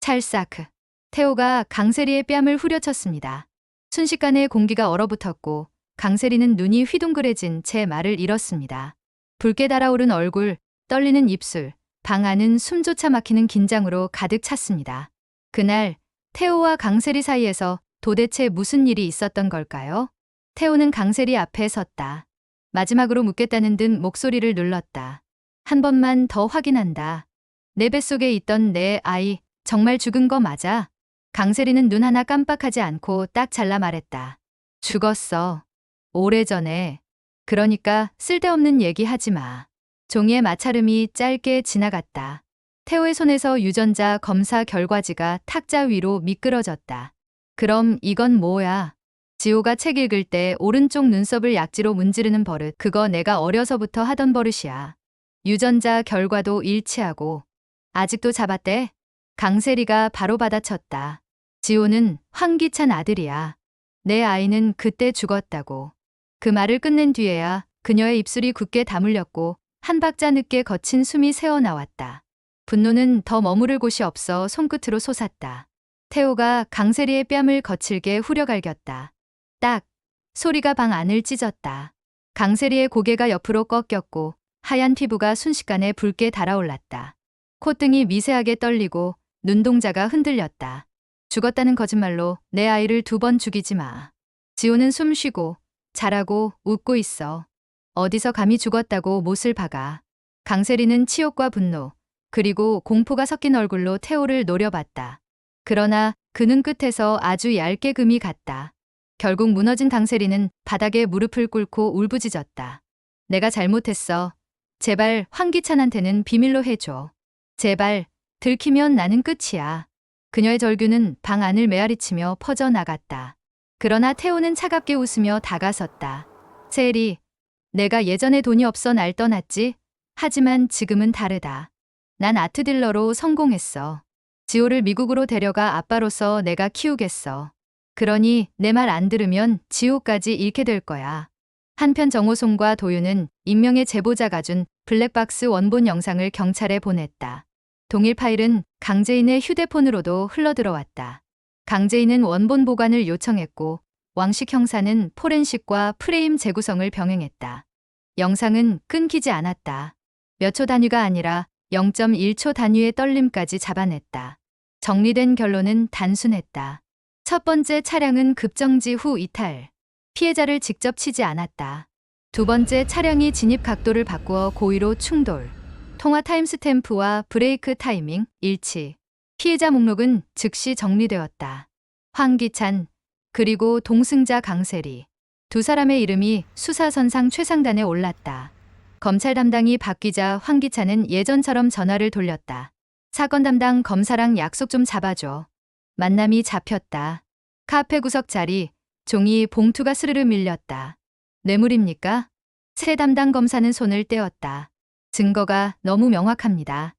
찰싹. 태호가 강세리의 뺨을 후려쳤습니다. 순식간에 공기가 얼어붙었고 강세리는 눈이 휘둥그레진 채 말을 잃었습니다. 붉게 달아오른 얼굴, 떨리는 입술, 방 안은 숨조차 막히는 긴장으로 가득 찼습니다. 그날 태호와 강세리 사이에서 도대체 무슨 일이 있었던 걸까요? 태호는 강세리 앞에 섰다. 마지막으로 묻겠다는 듯 목소리를 눌렀다. 한 번만 더 확인한다. 내 뱃속에 있던 내 아이 정말 죽은 거 맞아? 강세리는 눈 하나 깜빡하지 않고 딱 잘라 말했다. 죽었어. 오래전에. 그러니까 쓸데없는 얘기 하지 마. 종이의 마찰음이 짧게 지나갔다. 태호의 손에서 유전자 검사 결과지가 탁자 위로 미끄러졌다. 그럼 이건 뭐야? 지호가 책 읽을 때 오른쪽 눈썹을 약지로 문지르는 버릇, 그거 내가 어려서부터 하던 버릇이야. 유전자 결과도 일치하고. 아직도 잡았대? 강세리가 바로 받아쳤다. 지호는 황기찬 아들이야. 내 아이는 그때 죽었다고. 그 말을 끝낸 뒤에야 그녀의 입술이 굳게 다물렸고 한 박자 늦게 거친 숨이 새어나왔다. 분노는 더 머무를 곳이 없어 손끝으로 솟았다. 태호가 강세리의 뺨을 거칠게 후려갈겼다. 딱! 소리가 방 안을 찢었다. 강세리의 고개가 옆으로 꺾였고 하얀 피부가 순식간에 붉게 달아올랐다. 콧등이 미세하게 떨리고 눈동자가 흔들렸다. 죽었다는 거짓말로 내 아이를 2번 죽이지 마. 지호는 숨 쉬고 잘하고 웃고 있어. 어디서 감히 죽었다고 못을 박아. 강세리는 치욕과 분노 그리고 공포가 섞인 얼굴로 태호를 노려봤다. 그러나 그 눈끝에서 아주 얇게 금이 갔다. 결국 무너진 강세리는 바닥에 무릎을 꿇고 울부짖었다. 내가 잘못했어. 제발 황기찬한테는 비밀로 해줘. 제발. 들키면 나는 끝이야. 그녀의 절규는 방 안을 메아리치며 퍼져나갔다. 그러나 태호는 차갑게 웃으며 다가섰다. 세리, 내가 예전에 돈이 없어 날 떠났지? 하지만 지금은 다르다. 난 아트딜러로 성공했어. 지호를 미국으로 데려가 아빠로서 내가 키우겠어. 그러니 내 말 안 들으면 지호까지 잃게 될 거야. 한편 정호송과 도윤은 익명의 제보자가 준 블랙박스 원본 영상을 경찰에 보냈다. 동일 파일은 강재인의 휴대폰으로도 흘러들어왔다. 강재인은 원본 보관을 요청했고 왕식 형사는 포렌식과 프레임 재구성을 병행했다. 영상은 끊기지 않았다. 몇 초 단위가 아니라 0.1초 단위의 떨림까지 잡아냈다. 정리된 결론은 단순했다. 첫 번째 차량은 급정지 후 이탈. 피해자를 직접 치지 않았다. 두 번째 차량이 진입 각도를 바꾸어 고의로 충돌. 통화 타임스탬프와 브레이크 타이밍 일치. 피해자 목록은 즉시 정리되었다. 황기찬, 그리고 동승자 강세리. 두 사람의 이름이 수사선상 최상단에 올랐다. 검찰 담당이 바뀌자 황기찬은 예전처럼 전화를 돌렸다. 사건 담당 검사랑 약속 좀 잡아줘. 만남이 잡혔다. 카페 구석 자리, 종이 봉투가 스르르 밀렸다. 뇌물입니까? 새 담당 검사는 손을 떼었다. 증거가 너무 명확합니다.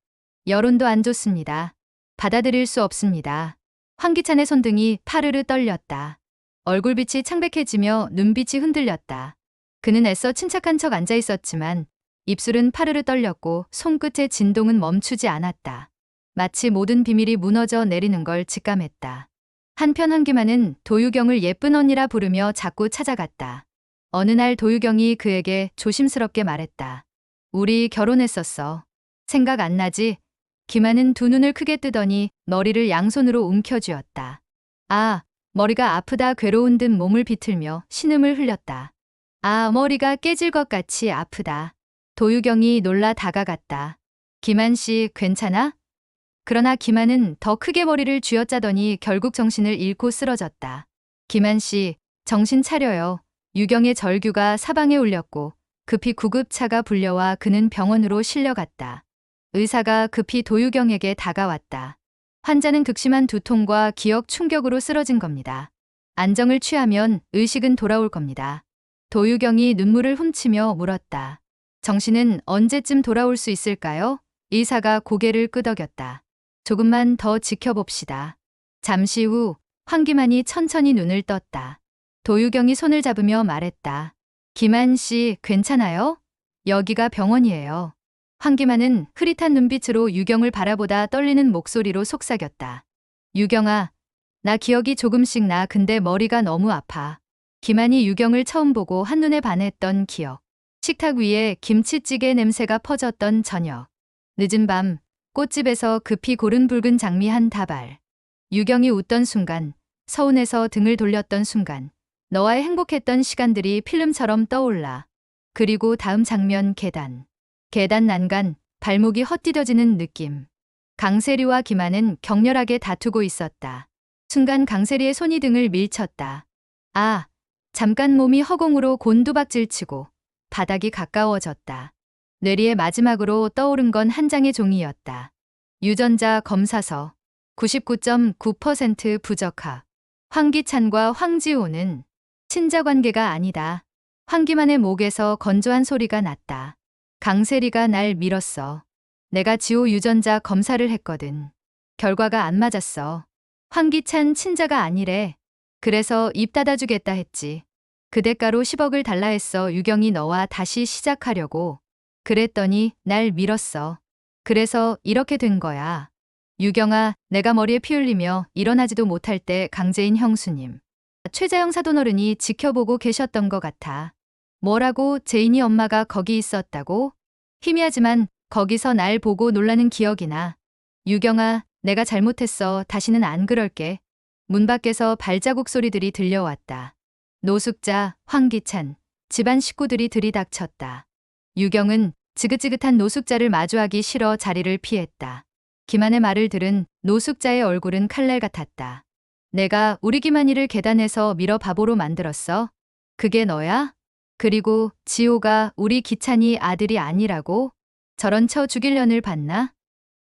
여론도 안 좋습니다. 받아들일 수 없습니다. 황기찬의 손등이 파르르 떨렸다. 얼굴빛이 창백해지며 눈빛이 흔들렸다. 그는 애써 침착한 척 앉아 있었지만 입술은 파르르 떨렸고 손끝의 진동은 멈추지 않았다. 마치 모든 비밀이 무너져 내리는 걸 직감했다. 한편 황기만은 도유경을 예쁜 언니라 부르며 자꾸 찾아갔다. 어느 날 도유경이 그에게 조심스럽게 말했다. 우리 결혼했었어. 생각 안 나지? 기만은 두 눈을 크게 뜨더니 머리를 양손으로 움켜쥐었다. 아, 머리가 아프다 괴로운 듯 몸을 비틀며 신음을 흘렸다. 아, 머리가 깨질 것 같이 아프다. 도유경이 놀라 다가갔다. 기만 씨 괜찮아? 그러나 기만은 더 크게 머리를 쥐어짜더니 결국 정신을 잃고 쓰러졌다. 기만 씨, 정신 차려요. 유경의 절규가 사방에 울렸고 급히 구급차가 불려와 그는 병원으로 실려갔다. 의사가 급히 도유경에게 다가왔다. 환자는 극심한 두통과 기억 충격으로 쓰러진 겁니다. 안정을 취하면 의식은 돌아올 겁니다. 도유경이 눈물을 훔치며 물었다. 정신은 언제쯤 돌아올 수 있을까요? 의사가 고개를 끄덕였다. 조금만 더 지켜봅시다. 잠시 후 황기만이 천천히 눈을 떴다. 도유경이 손을 잡으며 말했다. 기만 씨 괜찮아요? 여기가 병원이에요. 황기만은 흐릿한 눈빛으로 유경을 바라보다 떨리는 목소리로 속삭였다. 유경아, 나 기억이 조금씩 나. 근데 머리가 너무 아파. 김한이 유경을 처음 보고 한눈에 반했던 기억. 식탁 위에 김치찌개 냄새가 퍼졌던 저녁. 늦은 밤, 꽃집에서 급히 고른 붉은 장미 한 다발. 유경이 웃던 순간, 서운해서 등을 돌렸던 순간, 너와의 행복했던 시간들이 필름처럼 떠올라. 그리고 다음 장면 계단. 계단 난간, 발목이 헛디뎌지는 느낌. 강세리와 김한은 격렬하게 다투고 있었다. 순간 강세리의 손이 등을 밀쳤다. 아, 잠깐 몸이 허공으로 곤두박질치고 바닥이 가까워졌다. 뇌리에 마지막으로 떠오른 건 한 장의 종이였다. 유전자 검사서 99.9% 부적합. 황기찬과 황지호는 친자 관계가 아니다. 황기만의 목에서 건조한 소리가 났다. 강세리가 날 밀었어. 내가 지호 유전자 검사를 했거든. 결과가 안 맞았어. 황기찬 친자가 아니래. 그래서 입 닫아주겠다 했지. 그 대가로 10억을 달라 했어. 유경이 너와 다시 시작하려고. 그랬더니 날 밀었어. 그래서 이렇게 된 거야. 유경아, 내가 머리에 피 흘리며 일어나지도 못할 때 강재인 형수님, 최자영 사돈어른이 지켜보고 계셨던 것 같아. 뭐라고? 재인이 엄마가 거기 있었다고? 희미하지만 거기서 날 보고 놀라는 기억이 나. 유경아, 내가 잘못했어. 다시는 안 그럴게. 문 밖에서 발자국 소리들이 들려왔다. 노숙자, 황기찬, 집안 식구들이 들이닥쳤다. 유경은 지긋지긋한 노숙자를 마주하기 싫어 자리를 피했다. 김한의 말을 들은 노숙자의 얼굴은 칼날 같았다. 내가 우리 김한이를 계단에서 밀어 바보로 만들었어? 그게 너야? 그리고 지호가 우리 기찬이 아들이 아니라고? 저런 쳐 죽일 년을 봤나?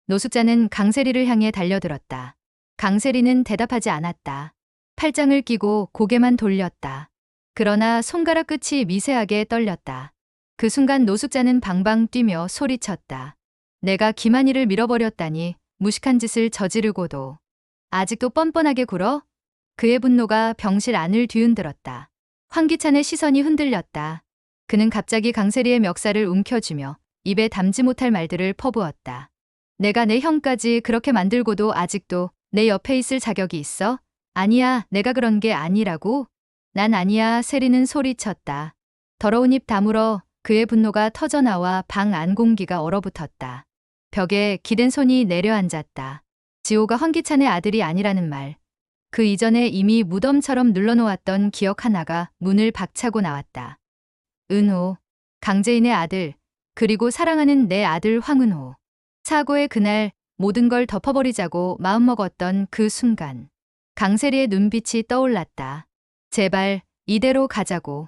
노숙자는 강세리를 향해 달려들었다. 강세리는 대답하지 않았다. 팔짱을 끼고 고개만 돌렸다. 그러나 손가락 끝이 미세하게 떨렸다. 그 순간 노숙자는 방방 뛰며 소리쳤다. 내가 김한이를 밀어버렸다니 무식한 짓을 저지르고도 아직도 뻔뻔하게 굴어? 그의 분노가 병실 안을 뒤흔들었다. 황기찬의 시선이 흔들렸다. 그는 갑자기 강세리의 멱살을 움켜쥐며 입에 담지 못할 말들을 퍼부었다. 내가 내 형까지 그렇게 만들고도 아직도 내 옆에 있을 자격이 있어? 아니야, 내가 그런 게 아니라고? 난 아니야. 세리는 소리쳤다. 더러운 입 다물어. 그의 분노가 터져나와 방 안 공기가 얼어붙었다. 벽에 기댄 손이 내려앉았다. 지호가 황기찬의 아들이 아니라는 말. 그 이전에 이미 무덤처럼 눌러놓았던 기억 하나가 문을 박차고 나왔다. 은호, 강재인의 아들, 그리고 사랑하는 내 아들 황은호. 사고의 그날 모든 걸 덮어버리자고 마음먹었던 그 순간. 강세리의 눈빛이 떠올랐다. 제발 이대로 가자고.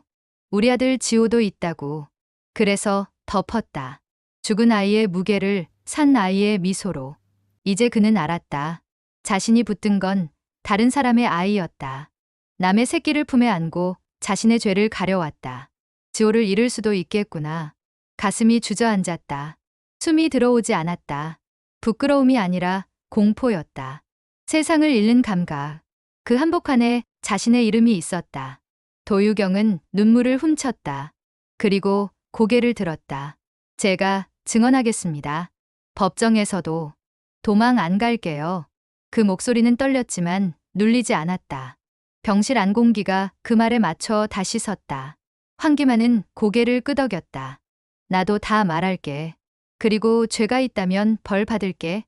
우리 아들 지호도 있다고. 그래서 덮었다. 죽은 아이의 무게를 산 아이의 미소로. 이제 그는 알았다. 자신이 붙든 건 다른 사람의 아이였다. 남의 새끼를 품에 안고 자신의 죄를 가려왔다. 지호를 잃을 수도 있겠구나. 가슴이 주저앉았다. 숨이 들어오지 않았다. 부끄러움이 아니라 공포였다. 세상을 잃는 감각. 그 한복판에 자신의 이름이 있었다. 도유경은 눈물을 훔쳤다. 그리고 고개를 들었다. 제가 증언하겠습니다. 법정에서도 도망 안 갈게요. 그 목소리는 떨렸지만 눌리지 않았다. 병실 안 공기가 그 말에 맞춰 다시 섰다. 황기만은 고개를 끄덕였다. 나도 다 말할게. 그리고 죄가 있다면 벌 받을게.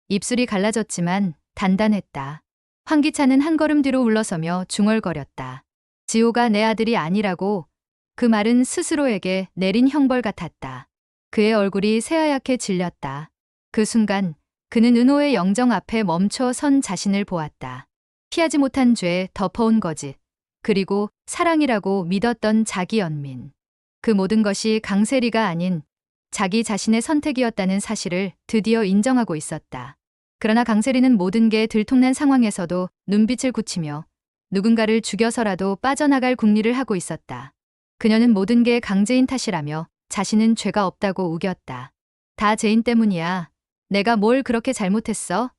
입술이 갈라졌지만 단단했다. 황기찬은 한 걸음 뒤로 물러서며 중얼거렸다. 지호가 내 아들이 아니라고. 그 말은 스스로에게 내린 형벌 같았다. 그의 얼굴이 새하얗게 질렸다. 그 순간 그는 은호의 영정 앞에 멈춰 선 자신을 보았다. 피하지 못한 죄, 덮어온 거짓, 그리고 사랑이라고 믿었던 자기 연민. 그 모든 것이 강세리가 아닌 자기 자신의 선택이었다는 사실을 드디어 인정하고 있었다. 그러나 강세리는 모든 게 들통난 상황에서도 눈빛을 굳히며 누군가를 죽여서라도 빠져나갈 궁리를 하고 있었다. 그녀는 모든 게 강재인 탓이라며 자신은 죄가 없다고 우겼다. 다 재인 때문이야. 내가 뭘 그렇게 잘못했어?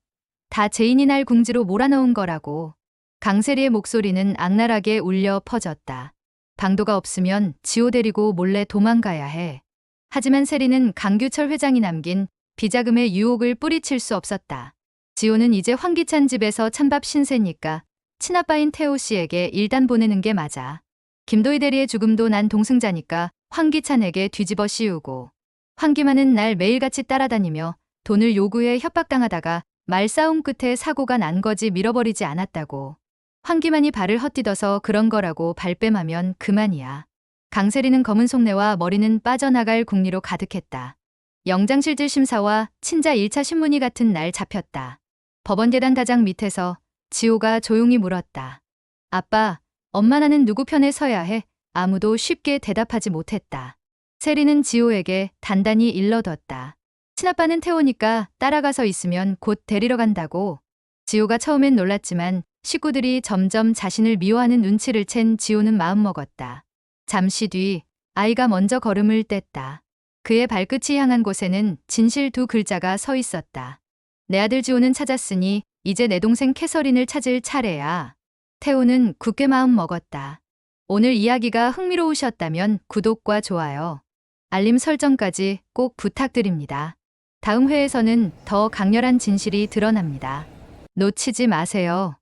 다 재인이 날 궁지로 몰아넣은 거라고. 강세리의 목소리는 악랄하게 울려 퍼졌다. 방도가 없으면 지호 데리고 몰래 도망가야 해. 하지만 세리는 강규철 회장이 남긴 비자금의 유혹을 뿌리칠 수 없었다. 지호는 이제 황기찬 집에서 찬밥 신세니까 친아빠인 태호 씨에게 일단 보내는 게 맞아. 김도희 대리의 죽음도 난 동승자니까 황기찬에게 뒤집어 씌우고, 황기만은 날 매일같이 따라다니며 돈을 요구해 협박당하다가 말싸움 끝에 사고가 난 거지 밀어버리지 않았다고. 황기만이 발을 헛디뎌서 그런 거라고 발뺌하면 그만이야. 강세리는 검은 속내와 머리는 빠져나갈 궁리로 가득했다. 영장실질 심사와 친자 1차 신문이 같은 날 잡혔다. 법원 계단 다장 밑에서 지호가 조용히 물었다. 아빠, 엄마 나는 누구 편에 서야 해? 아무도 쉽게 대답하지 못했다. 세리는 지호에게 단단히 일러뒀다. 친아빠는 태호니까 따라가서 있으면 곧 데리러 간다고. 지호가 처음엔 놀랐지만 식구들이 점점 자신을 미워하는 눈치를 챈 지호는 마음먹었다. 잠시 뒤 아이가 먼저 걸음을 뗐다. 그의 발끝이 향한 곳에는 진실 두 글자가 서 있었다. 내 아들 지호는 찾았으니 이제 내 동생 캐서린을 찾을 차례야. 태호는 굳게 마음 먹었다. 오늘 이야기가 흥미로우셨다면 구독과 좋아요, 알림 설정까지 꼭 부탁드립니다. 다음 회에서는 더 강렬한 진실이 드러납니다. 놓치지 마세요.